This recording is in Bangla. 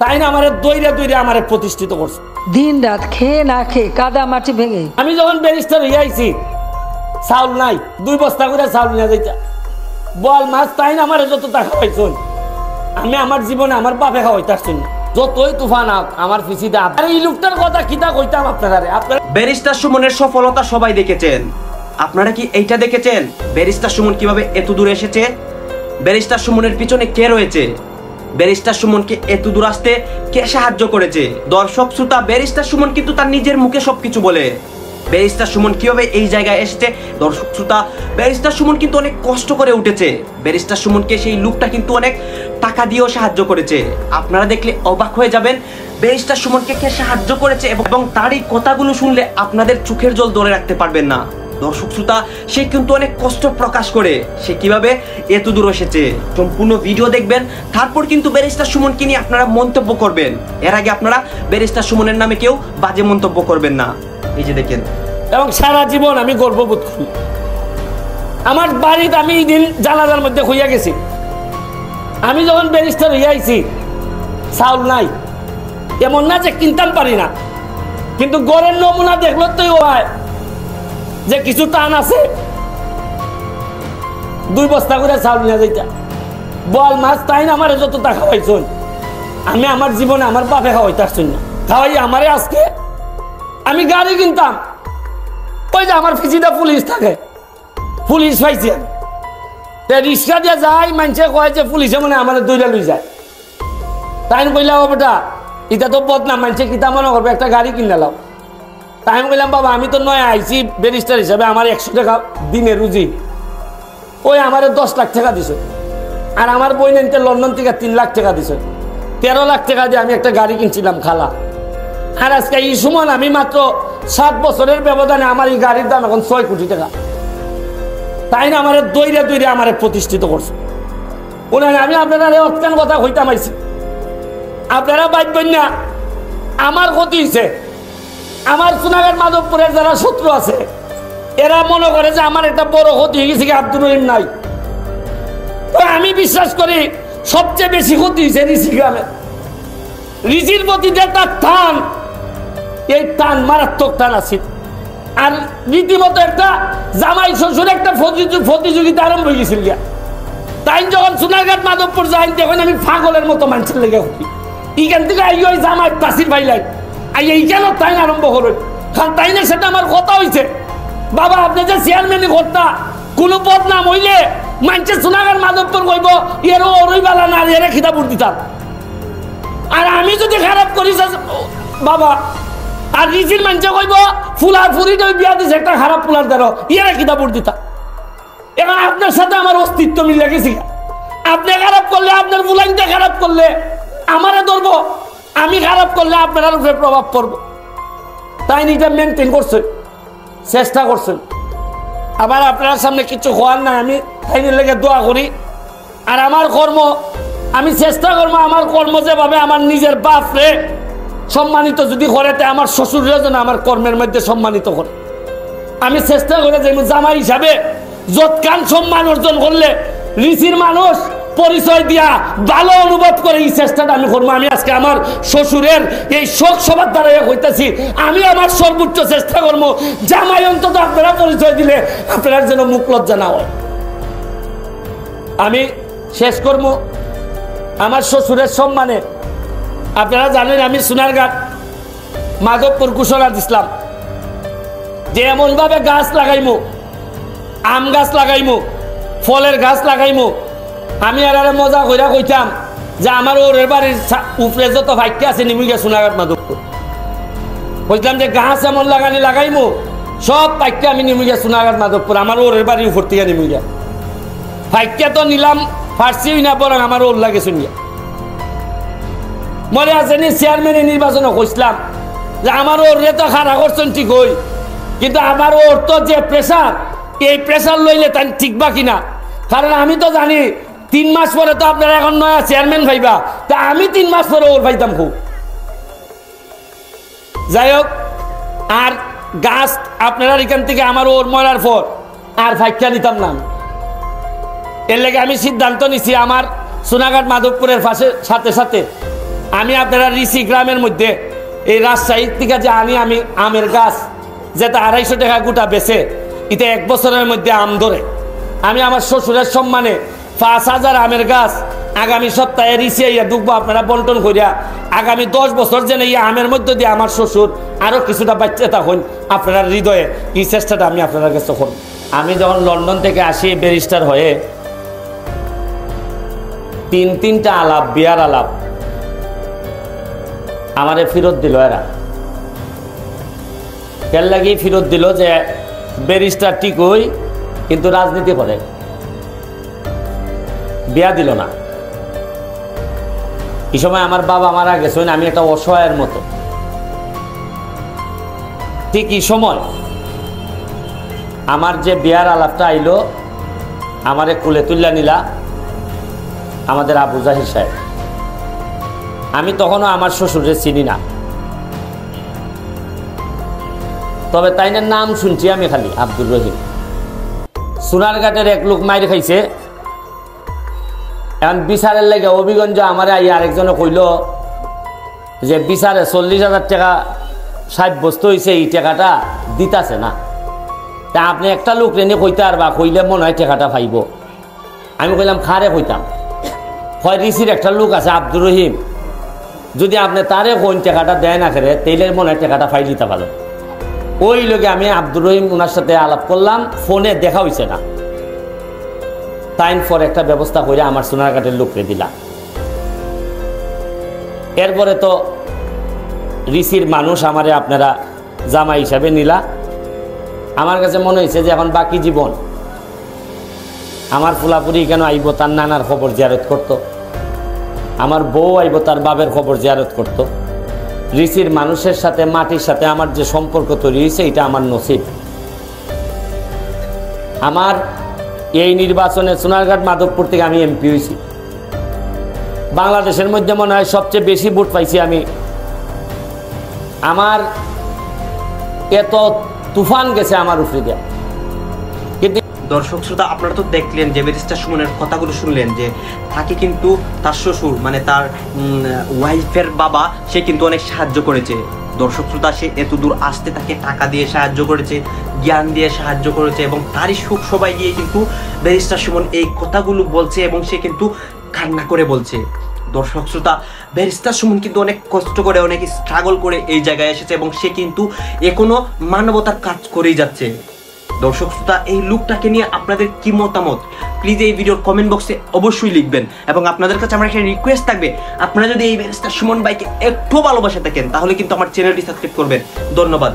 তাই না আমারে দইরা দইরা আমারে প্রতিষ্ঠিত করছে। দিন রাত খেয়ে না খেয়ে কাদা মাটি ভেঙে আমি যখন ব্যারিস্টার হয়ে আইছি চাউল নাই, 2 বস্তা করে চাউল নিয়ে যাইতা বল মাছ তাই না আমারে যত টাকা খাওয়াইছুন আমি আমার জীবনে আমার বাপে খাওয়াইতারছুন যতই তুফান আপ আমার ফিসিতে আপ। আর এই লোকটার কথা কিতা কইতাম আপনারা। ব্যারিস্টার সুমনের সফলতা সবাই দেখেছেন, আপনারা কি এইটা দেখেছেন ব্যারিস্টার সুমন কিভাবে এত দূর এসেছে? ব্যারিস্টার সুমনের পিছনে কে রয়েছে? ব্যারিস্টার সুমনকে এত দূর আসতে কে সাহায্য করেছে? দর্শক শ্রোতা, ব্যারিস্টার সুমন কিন্তু তার নিজের মুখে সবকিছু বলে। ব্যারিস্টার সুমন কিভাবে এই জায়গায় এসেছে, দর্শক শ্রোতা, ব্যারিস্টার সুমন কিন্তু অনেক কষ্ট করে উঠেছে। ব্যারিস্টার সুমনকে সেই লোকটা কিন্তু অনেক টাকা দিয়েও সাহায্য করেছে। আপনারা দেখলে অবাক হয়ে যাবেন ব্যারিস্টার সুমনকে কে সাহায্য করেছে, এবং তার এই কথাগুলো শুনলে আপনাদের চোখের জল ধরে রাখতে পারবেন না। দর্শক শ্রোতা, সে কিন্তু অনেক কষ্ট প্রকাশ করে সে কিভাবে এত দূর এসেছে। সম্পূর্ণ ভিডিও দেখবেন, তারপর কিন্তু ব্যারিস্টার সুমনকে নিয়ে আপনারা মন্তব্য করবেন। এর আগে আপনারা ব্যারিস্টার সুমনের নামে কেউ বাজে মন্তব্য করবেন না। এই যে দেখেন, এবং সারা জীবন আমি গর্ববোধ করি। আমার বাড়িতে আমি এই দিন জানাজার মধ্যে হইয়া গেছি। আমি যখন ব্যারিস্টার হইয়া আইছি চাউল নাই, এমন না যে কিনতাম পারি না, কিন্তু গড়ের নমুনা দেখলো তো হয় যে কিছু টান আছে। 2 বস্তা করে চাউল নিয়ে যাইতা বল মাছ তাই না আমারে যত টাকা খাওয়াইছুন আমি আমার জীবনে আমার বাপে খাওয়াইতারছুন না। খাওয়াই আমারে আজকে আমি গাড়ি কিনতাম, ওই যে আমার ফিজিটা পুলিশ থাকে, পুলিশ পাইছি আমি রিক্সা দিয়ে যাই, মানুষে কয় যে পুলিশে মনে আমার দইরা লই যায়। তাই কইলাম বেটা এটা তো বদনাম, মানুষে কিতা মনে করবে, একটা গাড়ি কিনে লাও। তাই আমি কইলাম বাবা আমি তো নয় আইছি ব্যারিস্টার হিসাবে, আমার 100 টাকা দিনে রুজি, ওই আমার 10 লাখ টাকা দিছে। আর আমার বই নিতে লন্ডন থেকে 3 লাখ টাকা দিছে। 13 লাখ টাকা দিয়ে আমি একটা গাড়ি কিনছিলাম খালা। আর আজকে এই সময় আমি মাত্র 7 বছরের ব্যবধানে আমার এই গাড়ির দাম এখন 6 কোটি টাকা। তাই না আমার দইরা দইরা আমার প্রতিষ্ঠিত করছে। ওনারা আমি আপনারা অত্যান কথা হইতাম আইছি, আপনারা বাইবেন না আমার ক্ষতি হয়েছে। আমার সোনাগার মাধবপুরের যারা শত্রু আছে এরা মনে করে যে আমার একটা বড় ক্ষতি হয়ে গেছে, আব্দুর রহিম নাই। তো আমি বিশ্বাস করি সবচেয়ে বেশি ক্ষতি হয়েছে ঋষি গ্রামের। ঋষির প্রতি যে তার টান, এই টান মারাত্মক টান আছে। আর রীতিমতো একটা জামাই শ্বশুর একটা প্রতিযোগিতা আরম্ভ হয়ে গেছিল। তাই যখন সোনারঘাট মাধবপুর যাই তখন আমি পাগলের মতো মানুষের লেগে উঠি। এইখান থেকে ওই জামাই তাসির ভাইলাই এইখানে তাই আরম্ভ হলো। কারণ তাই না সেটা আমার কথা হয়েছে, বাবা আপনি যে চেয়ারম্যানই কর্তা, কোনো বদনাম হইলে মানুষের সোনারঘাট মাধবপুর কইব এরও ওরইবালা না, এরা খিতাবুর দিতাম। আর আমি যদি খারাপ করি বাবা, আর রিজির মানুষে কইব ফুলার ফুরি বিয়া দিছে একটা খারাপ ফুলার দ্বারা, এরা খিতাবুর দিতাম। এখন আপনার সাথে আমার অস্তিত্ব মিলে গেছি। আপনি খারাপ করলে আপনার ফুলাইনটা খারাপ করলে আমারে ধরবো, আমি খারাপ করলে আপনার উপরে প্রভাব পড়বো। তাই এটা মেনটেন করছেন, চেষ্টা করছেন। আবার আপনার সামনে কিছু হওয়ার নাই, আমি তাই লেগে দোয়া করি। আর আমার কর্ম আমি চেষ্টা করবো, আমার কর্ম যেভাবে আমার নিজের বাপরে সম্মানিত যদি করে, তাই আমার শ্বশুরের জন্য আমার কর্মের মধ্যে সম্মানিত করে। আমি চেষ্টা করে যে জামাই হিসাবে যৎকান সম্মান অর্জন করলে ঋষির মানুষ পরিচয় দিয়া ভালো অনুভব করে, এই চেষ্টাটা আমি করবো। আমি আজকে আমার শ্বশুরের এই শোক সভার দ্বারা হইতেছি, আমি আমার সর্বোচ্চ চেষ্টা করবো জামাই অন্তত আপনারা পরিচয় দিলে আপনার যেন মুখ লজ্জা না হয়। আমি শেষ করবো আমার শ্বশুরের সম্মানে। আপনারা জানেন আমি সোনারঘাট মাধবপুর ঘোষণা দিছিলাম যে এমনভাবে গাছ লাগাইমু, আম গাছ লাগাইমু, ফলের গাছ লাগাইমু। আমি আর মজা কইরা কইতাম যে আমার ওর বাড়ির উপরে যত ভাগ্য আছে নিমু গিয়া সোনারঘাট মাধবপুর, বলতাম যে গাছ এমন লাগাইমু সব পাইকা আমি নিমু গিয়া সোনারঘাট মাধবপুর, আমার ওর বাড়ির উপর থেকে নিমু গিয়া। ভাগ্যা তো নিলাম ফার্সি না, বরং আমার ওর লাগে শুনিয়া মনে আছে নি চেয়ারম্যানের নির্বাচনে কইছিলাম যে আমার ওর তো খারাপ করছেন ঠিক হই, কিন্তু আমার ওর তো যে প্রেশার, এই প্রেশার লইলে তাই ঠিক বা কিনা। কারণ আমি তো জানি 3 মাস পরে তো আপনারা এখন নয়া চেয়ারম্যান ভাইবা, তা আমি 3 মাস পরে ওর ভাইতাম খুব। যাই হোক, আর গাছ আপনারা এখান থেকে আমার ওর মরার পর আর ভাইকা নিতাম না। এর লেগে আমি সিদ্ধান্ত নিছি আমার সোনারঘাট মাধবপুরের পাশে সাথে সাথে আমি আপনারা রিসি গ্রামের মধ্যে এই রাজশাহী থেকে যে আমি আমের গাছ যেটা 250 টাকা গোটা বেচে এটা 1 বছরের মধ্যে আম ধরে, আমি আমার শ্বশুরের সম্মানে 5000 আমের গাছ আগামী সপ্তাহে রিসি ইয়া ঢুকবো আপনারা বন্টন করিয়া আগামী 10 বছর যেন এই আমের মধ্যে দিয়ে আমার শ্বশুর আরও কিছুটা বাচ্চা থাকুন আপনারা হৃদয়ে, এই চেষ্টাটা আমি আপনার কাছে করব। আমি যখন লন্ডন থেকে আসি ব্যারিস্টার হয়ে 3টা আলাপ বিয়ার আলাপ আমারে ফেরত দিল এরা। কেন লাগি ফেরত দিল যে ব্যারিস্টার ঠিকই কিন্তু রাজনীতি করে, বিয়া দিল না। এই সময় আমার বাবা মারা গেছেন, আমি একটা অসহায়ের মতো। ঠিক এই সময় আমার যে বিয়ার আলাপটা আইলো আমারে কুলে তুল্লা নিলা আমাদের আবু জাহির সাহেব। আমি তখনও আমার শ্বশুরে চিনি না, তবে তাইনের নাম শুনছি আমি খালি, আব্দুর রহিম। সোনারঘাটের এক লোক মাইর খাইছে, এখন বিচারের লেগে অভিগঞ্জ আমার আরেকজনে কইল যে বিচারে 40,000 টাকা সাব্যস্ত হয়েছে, এই টাকাটা দিতাছে না, তা আপনি একটা লোক রেনে কইতে আর বা কইলে মনে হয় টাকাটা পাইব। আমি কইলাম খারে কইতাম, হয় রিসির একটা লোক আছে আব্দুর রহিম, যদি আপনি তারে কোন টাকাটা দেয় না করে তেলের মনে হয় টাকাটা পাই দিতে পারেন। ওই লোকে আমি আব্দুর রহিম ওনার সাথে আলাপ করলাম, ফোনে দেখা হয়েছে না, টাইম ফর একটা ব্যবস্থা করে আমার সোনারঘাটের লোককে দিলাম। এরপরে তো রিসির মানুষ আমারে আপনারা জামাই হিসাবে নিলা। আমার কাছে মনে হয়েছে যে এখন বাকি জীবন আমার ফুলাপুরি কেন আইব তার নানার খবর জিয়ারত করত, আমার বউ আইব তার বাবের খবর জিয়ারত করত। রিসির মানুষের সাথে মাটির সাথে আমার যে সম্পর্ক তৈরি হয়েছে এটা আমার নসিব। আমার এই নির্বাচনে সোনারঘাট মাধবপুর থেকে আমি এমপি হয়েছি, বাংলাদেশের মধ্যে মনে হয় সবচেয়ে বেশি ভোট পাইছি আমি। আমার এত তুফান গেছে আমার উপরে দিয়া। কিন্তু দর্শক শ্রোতা, আপনারা তো দেখলেন যে ব্যারিস্টার সুমনের কথাগুলো শুনলেন যে তাকে কিন্তু তার শ্বশুর মানে তার ওয়াইফের বাবা সে কিন্তু অনেক সাহায্য করেছে। দর্শক শ্রোতা, সে এত দূর আসতে তাকে টাকা দিয়ে সাহায্য করেছে, জ্ঞান দিয়ে সাহায্য করেছে এবং তারই সুখ সবাই গিয়ে কিন্তু ব্যারিস্টার সুমন এই কথাগুলো বলছে এবং সে কিন্তু কান্না করে বলছে। দর্শক শ্রোতা, ব্যারিস্টার সুমন কিন্তু অনেক কষ্ট করে অনেক স্ট্রাগল করে এই জায়গায় এসেছে এবং সে কিন্তু এখনো মানবতার কাজ করেই যাচ্ছে। দর্শক শ্রোতা, এই লুকটাকে নিয়ে আপনাদের কি মতামত প্লিজ এই ভিডিওর কমেন্ট বক্সে অবশ্যই লিখবেন এবং আপনাদের কাছে আমার একটা রিকোয়েস্ট থাকবে, আপনারা যদি এই ব্যারিস্টার সুমন ভাইকে একটু ভালোবাসা থাকেন তাহলে কিন্তু আমার চ্যানেলটি সাবস্ক্রাইব করবেন। ধন্যবাদ।